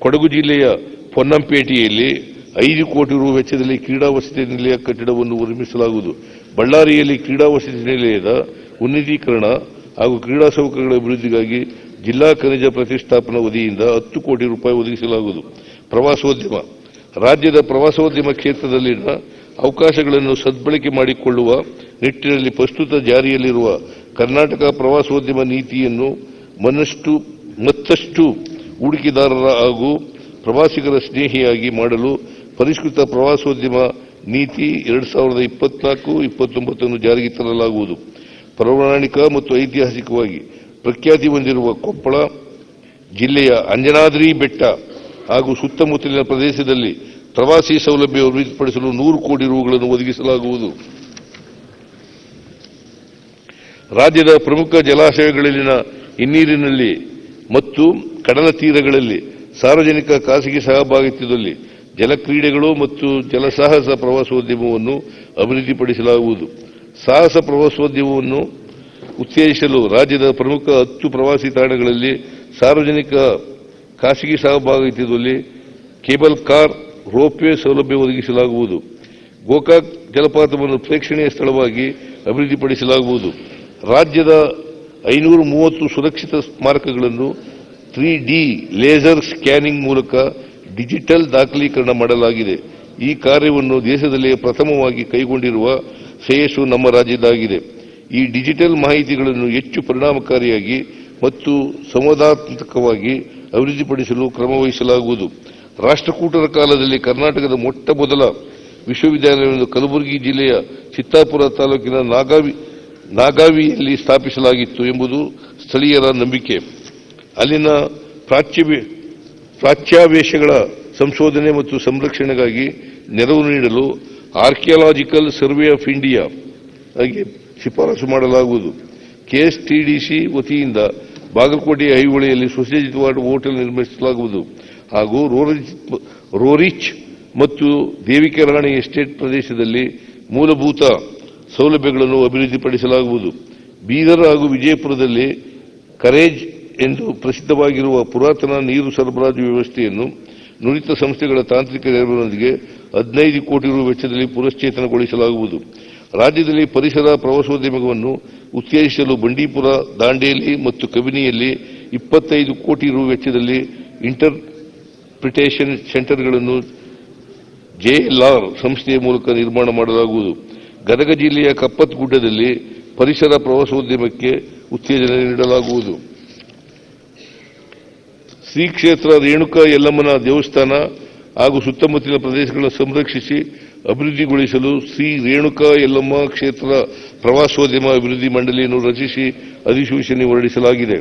ಕೊಡಗು ಜಿಲ್ಲೆಯ ಪೊನ್ನಂಪೇಟೆಯಲ್ಲಿ 5 ಕೋಟಿ ರು ವೆಚ್ಚದಲ್ಲಿ ಕ್ರೀಡಾ ವಸತಿ ನಿಲಯ ಕಟ್ಟಡವನ್ನು ನಿರ್ಮಿಸಲಾಗುವುದು. ಬಳ್ಳಾರಿಯಲ್ಲಿ ಕ್ರೀಡಾ ವಸತಿ ನಿಲಯದ ಉನ್ನತೀಕರಣ ಹಾಗೂ ಕ್ರೀಡಾ ಸೌಕರ್ಯಗಳ ಅಭಿವೃದ್ಧಿಗಾಗಿ ಜಿಲ್ಲಾ ಖನಿಜ ಪ್ರತಿಷ್ಠಾಪನಾ ವತಿಯಿಂದ 10 ಕೋಟಿ ರೂಪಾಯಿ ಒದಗಿಸಲಾಗುವುದು. ಪ್ರವಾಸೋದ್ಯಮ ರಾಜ್ಯದ ಪ್ರವಾಸೋದ್ಯಮ ಕ್ಷೇತ್ರದಲ್ಲಿನ ಅವಕಾಶಗಳನ್ನು ಸದ್ಬಳಕೆ ಮಾಡಿಕೊಳ್ಳುವ ನಿಟ್ಟಿನಲ್ಲಿ ಪ್ರಸ್ತುತ ಜಾರಿಯಲ್ಲಿರುವ ಕರ್ನಾಟಕ ಪ್ರವಾಸೋದ್ಯಮ ನೀತಿಯನ್ನು ಮತ್ತಷ್ಟು ಹೂಡಿಕೆದಾರರ ಹಾಗೂ ಪ್ರವಾಸಿಗರ ಸ್ನೇಹಿಯಾಗಿ ಮಾಡಲು ಪರಿಷ್ಕೃತ ಪ್ರವಾಸೋದ್ಯಮ ನೀತಿ 2024-29 ಅನ್ನು ಜಾರಿಗೆ ತರಲಾಗುವುದು. ಪೌರಾಣಿಕ ಮತ್ತು ಐತಿಹಾಸಿಕವಾಗಿ ಪ್ರಖ್ಯಾತಿ ಹೊಂದಿರುವ ಕೊಪ್ಪಳ ಜಿಲ್ಲೆಯ ಅಂಜನಾದ್ರಿ ಬೆಟ್ಟ ಹಾಗೂ ಸುತ್ತಮುತ್ತಲಿನ ಪ್ರದೇಶದಲ್ಲಿ ಪ್ರವಾಸಿ ಸೌಲಭ್ಯ ಅಭಿವೃದ್ಧಿಪಡಿಸಲು 100 ಕೋಟಿ ರುಗಳನ್ನು ಒದಗಿಸಲಾಗುವುದು. ರಾಜ್ಯದ ಪ್ರಮುಖ ಜಲಾಶಯಗಳಲ್ಲಿನ ಹಿನ್ನೀರಿನಲ್ಲಿ ಮತ್ತು ಕಡಲ ತೀರಗಳಲ್ಲಿ ಸಾರ್ವಜನಿಕ ಖಾಸಗಿ ಸಹಭಾಗಿತ್ವದಲ್ಲಿ ಜಲಕ್ರೀಡೆಗಳು ಮತ್ತು ಜಲಸಾಹಸ ಪ್ರವಾಸೋದ್ಯಮವನ್ನು ಅಭಿವೃದ್ಧಿಪಡಿಸಲಾಗುವುದು. ಸಾಹಸ ಪ್ರವಾಸೋದ್ಯಮವನ್ನು ಉತ್ತೇಜಿಸಲು ರಾಜ್ಯದ ಪ್ರಮುಖ 10 ಪ್ರವಾಸಿ ತಾಣಗಳಲ್ಲಿ ಸಾರ್ವಜನಿಕ ಖಾಸಗಿ ಸಹಭಾಗಿತ್ವದಲ್ಲಿ ಕೇಬಲ್ ಕಾರ್, ರೋಪ್ವೇ ಸೌಲಭ್ಯ ಒದಗಿಸಲಾಗುವುದು. ಗೋಕಾಕ್ ಜಲಪಾತವನ್ನು ಪ್ರೇಕ್ಷಣೀಯ ಸ್ಥಳವಾಗಿ ಅಭಿವೃದ್ಧಿಪಡಿಸಲಾಗುವುದು. ರಾಜ್ಯದ 530 ಸುರಕ್ಷಿತ ಸ್ಮಾರಕಗಳನ್ನು 3D ಲೇಸರ್ ಸ್ಕ್ಯಾನಿಂಗ್ ಮೂಲಕ ಡಿಜಿಟಲ್ ದಾಖಲೀಕರಣ ಮಾಡಲಾಗಿದೆ. ಈ ಕಾರ್ಯವನ್ನು ದೇಶದಲ್ಲೇ ಪ್ರಥಮವಾಗಿ ಕೈಗೊಂಡಿರುವ ಶ್ರೇಯಸ್ಸು ನಮ್ಮ ರಾಜ್ಯದಾಗಿದೆ. ಈ ಡಿಜಿಟಲ್ ಮಾಹಿತಿಗಳನ್ನು ಹೆಚ್ಚು ಪರಿಣಾಮಕಾರಿಯಾಗಿ ಮತ್ತು ಸಂವಾದಾತ್ಮಕವಾಗಿ ಅಭಿವೃದ್ಧಿಪಡಿಸಲು ಕ್ರಮವಹಿಸಲಾಗುವುದು. ರಾಷ್ಟ್ರಕೂಟರ ಕಾಲದಲ್ಲಿ ಕರ್ನಾಟಕದ ಮೊಟ್ಟ ಮೊದಲ ವಿಶ್ವವಿದ್ಯಾಲಯವನ್ನು ಕಲಬುರಗಿ ಜಿಲ್ಲೆಯ ಚಿತ್ತಾಪುರ ತಾಲೂಕಿನ ನಾಗಾವಿಯಲ್ಲಿ ಸ್ಥಾಪಿಸಲಾಗಿತ್ತು ಎಂಬುದು ಸ್ಥಳೀಯರ ನಂಬಿಕೆ. ಅಲ್ಲಿನ ಪ್ರಾಚ್ಯಾವೇಶಗಳ ಸಂಶೋಧನೆ ಮತ್ತು ಸಂರಕ್ಷಣೆಗಾಗಿ ನೆರವು ನೀಡಲು ಆರ್ಕಿಯಾಲಜಿಕಲ್ ಸರ್ವೆ ಆಫ್ ಇಂಡಿಯಾಗೆ ಶಿಫಾರಸು ಮಾಡಲಾಗುವುದು. ಕೆಎಸ್ಟಿಡಿಸಿ ವತಿಯಿಂದ ಬಾಗಲಕೋಟೆಯ ಐಹೊಳೆಯಲ್ಲಿ ಸುಸಜ್ಜಿತವಾದ ಹೋಟೆಲ್ ನಿರ್ಮಿಸಲಾಗುವುದು ಹಾಗೂ ರೋರಿಚ್ ಮತ್ತು ದೇವಿಕೆರಾಣಿ ಎಸ್ಟೇಟ್ ಪ್ರದೇಶದಲ್ಲಿ ಮೂಲಭೂತ ಸೌಲಭ್ಯಗಳನ್ನು ಅಭಿವೃದ್ಧಿಪಡಿಸಲಾಗುವುದು. ಬೀದರ್ ಹಾಗೂ ವಿಜಯಪುರದಲ್ಲಿ ಕರೇಜ್ ಎಂದು ಪ್ರಸಿದ್ಧವಾಗಿರುವ ಪುರಾತನ ನೀರು ಸರಬರಾಜು ವ್ಯವಸ್ಥೆಯನ್ನು ನುರಿತ ಸಂಸ್ಥೆಗಳ ತಾಂತ್ರಿಕ ನೆರವಿನೊಂದಿಗೆ 15 ಕೋಟಿ ರು ವೆಚ್ಚದಲ್ಲಿ ಪುನಶ್ಚೇತನಗೊಳಿಸಲಾಗುವುದು. ರಾಜ್ಯದಲ್ಲಿ ಪರಿಸರ ಪ್ರವಾಸೋದ್ಯಮವನ್ನು ಉತ್ತೇಜಿಸಲು ಬಂಡೀಪುರ, ದಾಂಡೇಲಿ ಮತ್ತು ಕಬಿನಿಯಲ್ಲಿ 25 ಕೋಟಿ ರು ವೆಚ್ಚದಲ್ಲಿ ಇಂಟರ್ಪ್ರಿಟೇಷನ್ ಸೆಂಟರ್ಗಳನ್ನು JLR ಸಂಸ್ಥೆಯ ಮೂಲಕ ನಿರ್ಮಾಣ ಮಾಡಲಾಗುವುದು. ಗದಗ ಜಿಲ್ಲೆಯ ಕಪ್ಪತ್ತಗುಡ್ಡದಲ್ಲಿ ಪರಿಸರ ಪ್ರವಾಸೋದ್ಯಮಕ್ಕೆ ಉತ್ತೇಜನ ನೀಡಲಾಗುವುದು. ಶ್ರೀ ಕ್ಷೇತ್ರ ರೇಣುಕಾ ಯಲ್ಲಮ್ಮನ ದೇವಸ್ಥಾನ ಹಾಗೂ ಸುತ್ತಮುತ್ತಲಿನ ಪ್ರದೇಶಗಳನ್ನು ಸಂರಕ್ಷಿಸಿ ಅಭಿವೃದ್ಧಿಗೊಳಿಸಲು ಶ್ರೀ ರೇಣುಕಾ ಯಲ್ಲಮ್ಮ ಕ್ಷೇತ್ರ ಪ್ರವಾಸೋದ್ಯಮ ಅಭಿವೃದ್ಧಿ ಮಂಡಳಿಯನ್ನು ರಚಿಸಿ ಅಧಿಸೂಚನೆ ಹೊರಡಿಸಲಾಗಿದೆ.